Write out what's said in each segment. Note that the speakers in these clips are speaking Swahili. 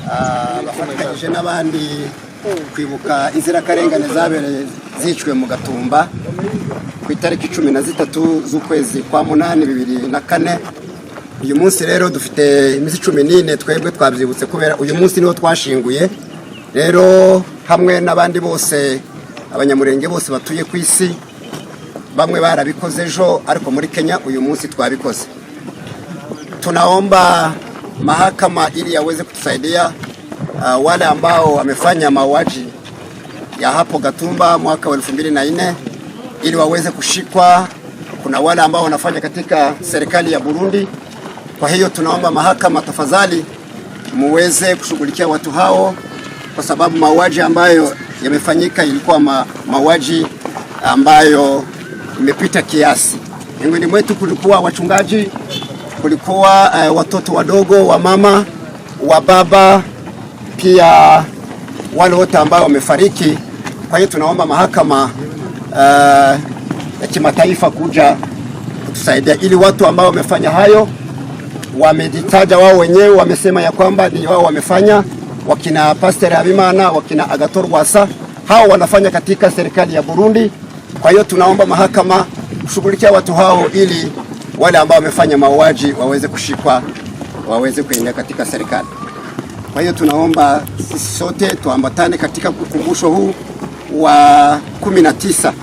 bafatanyije n'abandi kwibuka inzirakarengane zabereye zicwe mu Gatumba ku itariki 13 z'ukwezi kwa 8 2004. Uyu munsi rero dufite iminsi 14 twebwe twabyibutse kubera uyu munsi niho twashinguye. Rero hamwe n'abandi bose abanyamurenge bose batuye ku isi, bamwe barabikoze ejo ariko muri Kenya uyu munsi twabikoze. Tunaomba mahakama ili yaweze kutusaidia wale ambao wamefanya mauaji ya hapo Gatumba mwaka wa 2004 ili waweze kushikwa. Kuna wale ambao wanafanya katika serikali ya Burundi. Kwa hiyo tunaomba mahakama tafadhali muweze kushughulikia watu hao, kwa sababu mauaji ambayo yamefanyika ilikuwa mauaji ambayo imepita kiasi. Miongoni mwetu kulikuwa wachungaji, kulikuwa watoto wadogo, wa mama, wa baba, pia wale wote ambao wamefariki. Kwa hiyo tunaomba mahakama ya kimataifa kuja kutusaidia ili watu ambao wamefanya hayo, wamejitaja wao wenyewe, wamesema ya kwamba ni wao wamefanya, wakina Pastor Habimana, wakina Agathon Rwasa, hao wanafanya katika serikali ya Burundi. Kwa hiyo tunaomba mahakama kushughulikia watu hao ili wale ambao wamefanya mauaji waweze kushikwa, waweze kuingia katika serikali. Kwa hiyo tunaomba sisi sote tuambatane katika ukumbusho huu wa 19.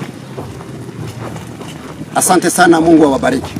Asante sana, Mungu awabariki.